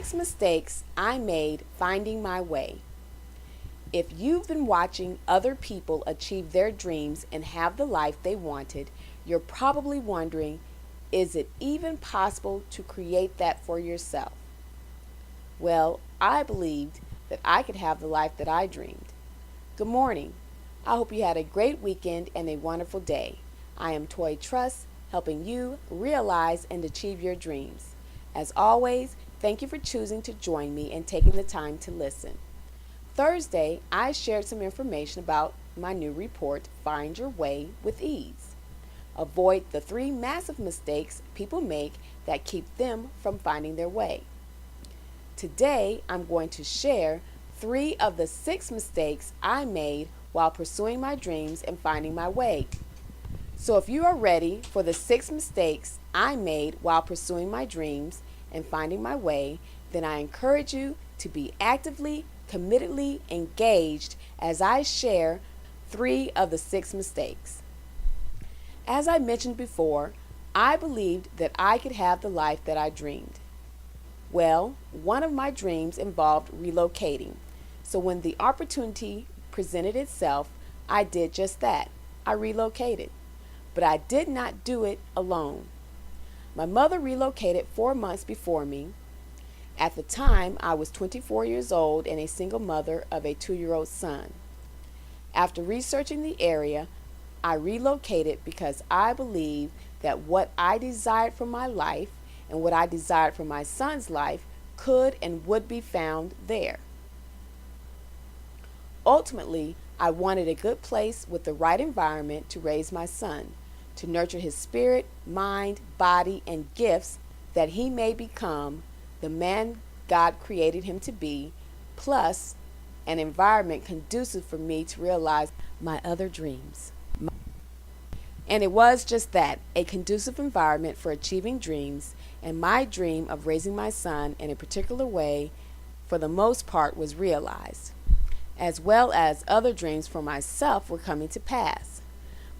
6 mistakes I made finding my way. If you've been watching other people achieve their dreams and have the life they wanted, you're probably wondering, is it even possible to create that for yourself? Well, I believed that I could have the life that I dreamed. Good morning. I hope you had a great weekend and a wonderful day. I am Toy Trust, helping you realize and achieve your dreams. As always, thank you for choosing to join me and taking the time to listen. Thursday, I shared some information about my new report, Find Your Way with Ease. Avoid the 3 massive mistakes people make that keep them from finding their way. Today, I'm going to share 3 of the 6 mistakes I made while pursuing my dreams and finding my way. So if you are ready for the 6 mistakes I made while pursuing my dreams and finding my way, then I encourage you to be actively, committedly engaged as I share 3 of the 6 mistakes. As I mentioned before, I believed that I could have the life that I dreamed. Well, one of my dreams involved relocating. So when the opportunity presented itself, I did just that. I relocated. But I did not do it alone. My mother relocated 4 months before me. At the time, I was 24 years old and a single mother of a 2-year-old son. After researching the area, I relocated because I believed that what I desired for my life and what I desired for my son's life could and would be found there. Ultimately, I wanted a good place with the right environment to raise my son, to nurture his spirit, mind, body, and gifts that he may become the man God created him to be, plus an environment conducive for me to realize my other dreams. And it was just that, a conducive environment for achieving dreams, and my dream of raising my son in a particular way, for the most part, was realized, as well as other dreams for myself were coming to pass.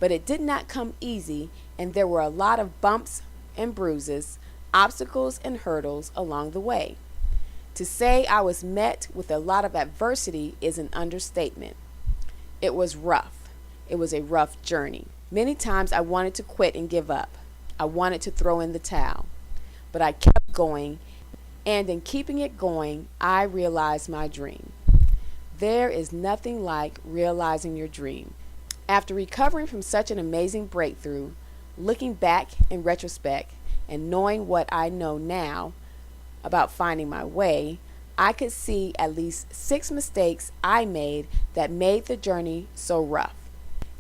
But it did not come easy, and there were a lot of bumps and bruises, obstacles and hurdles along the way. To say I was met with a lot of adversity is an understatement. It was rough. It was a rough journey. Many times I wanted to quit and give up. I wanted to throw in the towel. But I kept going, and in keeping it going, I realized my dream. There is nothing like realizing your dream. After recovering from such an amazing breakthrough, looking back in retrospect, and knowing what I know now about finding my way, I could see at least 6 mistakes I made that made the journey so rough.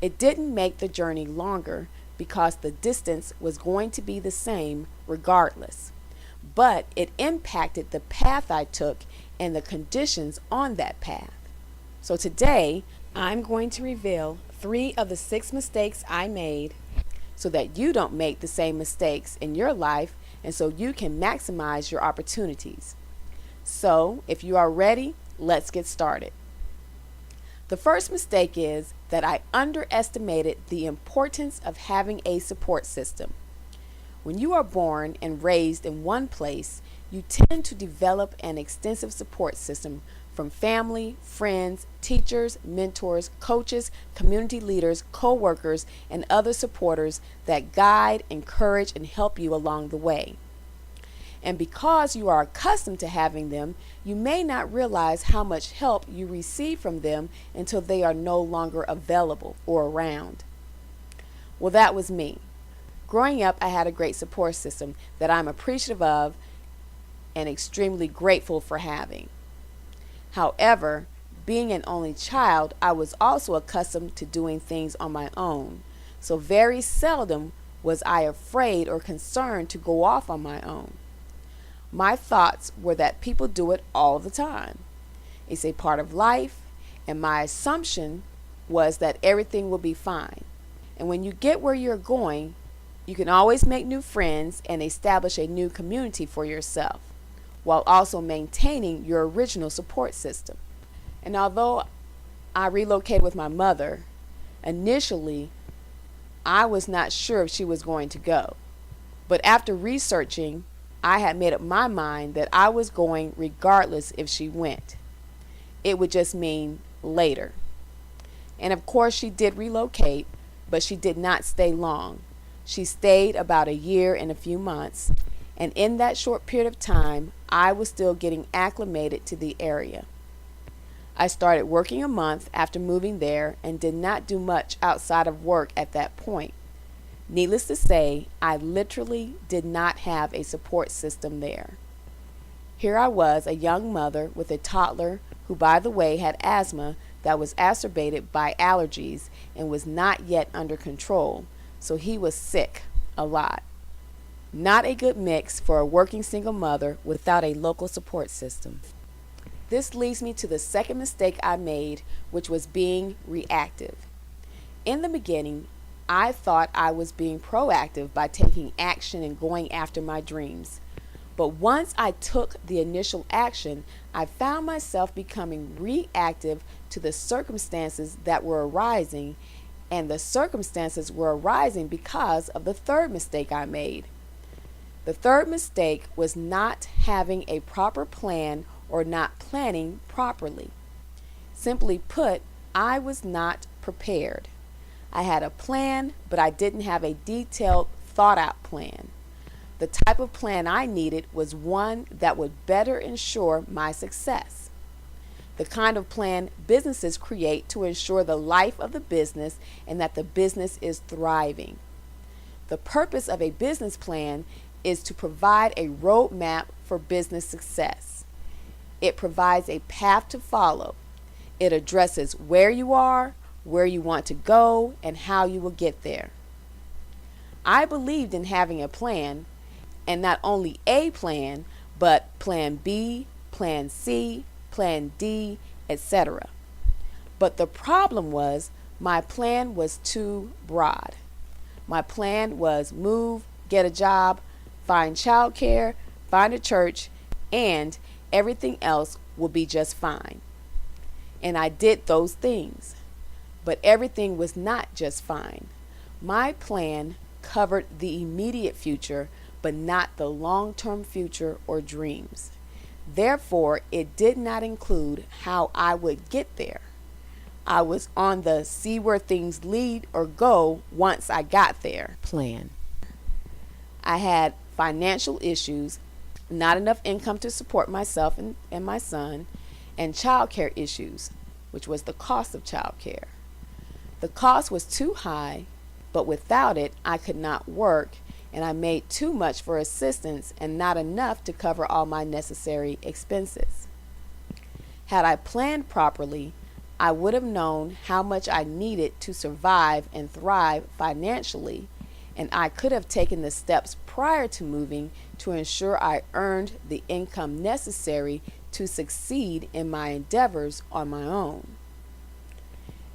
It didn't make the journey longer because the distance was going to be the same regardless, but it impacted the path I took and the conditions on that path. So today, I'm going to reveal 3 of the 6 mistakes I made so that you don't make the same mistakes in your life and so you can maximize your opportunities. So, if you are ready, let's get started. The first mistake is that I underestimated the importance of having a support system. When you are born and raised in one place, you tend to develop an extensive support system from family, friends, teachers, mentors, coaches, community leaders, co-workers, and other supporters that guide, encourage, and help you along the way. And because you are accustomed to having them, you may not realize how much help you receive from them until they are no longer available or around. Well, that was me. Growing up, I had a great support system that I'm appreciative of and extremely grateful for having. However, being an only child, I was also accustomed to doing things on my own. So very seldom was I afraid or concerned to go off on my own. My thoughts were that people do it all the time. It's a part of life, and my assumption was that everything will be fine. And when you get where you're going, you can always make new friends and establish a new community for yourself, while also maintaining your original support system. And although I relocated with my mother, initially I was not sure if she was going to go. But after researching, I had made up my mind that I was going regardless if she went. It would just mean later. And of course, she did relocate, but she did not stay long. She stayed about a year and a few months, and in that short period of time, I was still getting acclimated to the area. I started working a month after moving there and did not do much outside of work at that point. Needless to say, I literally did not have a support system there. Here I was, a young mother with a toddler who, by the way, had asthma that was exacerbated by allergies and was not yet under control, so he was sick a lot. Not a good mix for a working single mother without a local support system. This leads me to the second mistake I made, which was being reactive. In the beginning, I thought I was being proactive by taking action and going after my dreams. But once I took the initial action, I found myself becoming reactive to the circumstances that were arising, and the circumstances were arising because of the third mistake I made. The third mistake was not having a proper plan or not planning properly. Simply put, I was not prepared. I had a plan, but I didn't have a detailed, thought-out plan. The type of plan I needed was one that would better ensure my success. The kind of plan businesses create to ensure the life of the business and that the business is thriving. The purpose of a business plan is to provide a roadmap for business success. It provides a path to follow. It addresses where you are, where you want to go, and how you will get there. I believed in having a plan, and not only a plan, but plan B, plan C, plan D, etc. But the problem was my plan was too broad. My plan was move, get a job, find childcare, find a church, and everything else will be just fine. And I did those things. But everything was not just fine. My plan covered the immediate future, but not the long-term future or dreams. Therefore, it did not include how I would get there. I was on the see where things lead or go once I got there plan. I had financial issues, not enough income to support myself and my son, and childcare issues, which was the cost of childcare. The cost was too high, but without it, I could not work, and I made too much for assistance and not enough to cover all my necessary expenses. Had I planned properly, I would have known how much I needed to survive and thrive financially, and I could have taken the steps prior to moving to ensure I earned the income necessary to succeed in my endeavors on my own.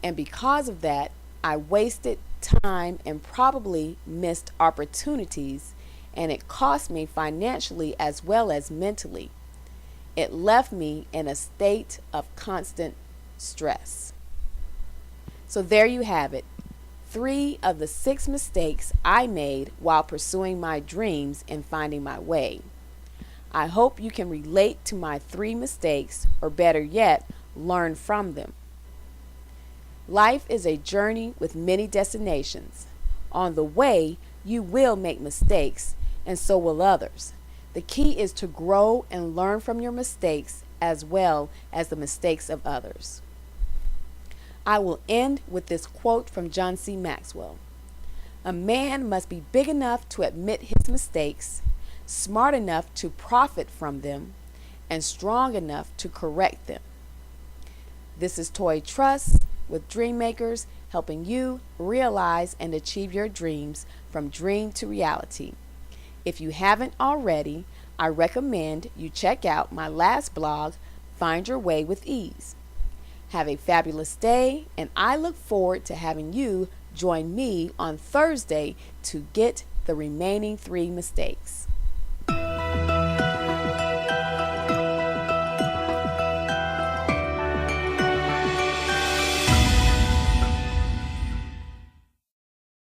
And because of that, I wasted time and probably missed opportunities, and it cost me financially as well as mentally. It left me in a state of constant stress. So there you have it. 3 of the 6 mistakes I made while pursuing my dreams and finding my way. I hope you can relate to my 3 mistakes, or better yet, learn from them. Life is a journey with many destinations. On the way, you will make mistakes, and so will others. The key is to grow and learn from your mistakes as well as the mistakes of others. I will end with this quote from John C. Maxwell. A man must be big enough to admit his mistakes, smart enough to profit from them, and strong enough to correct them. This is Toy Trust with Dreammakers, helping you realize and achieve your dreams from dream to reality. If you haven't already, I recommend you check out my last blog, Find Your Way with Ease. Have a fabulous day, and I look forward to having you join me on Thursday to get the remaining 3 mistakes.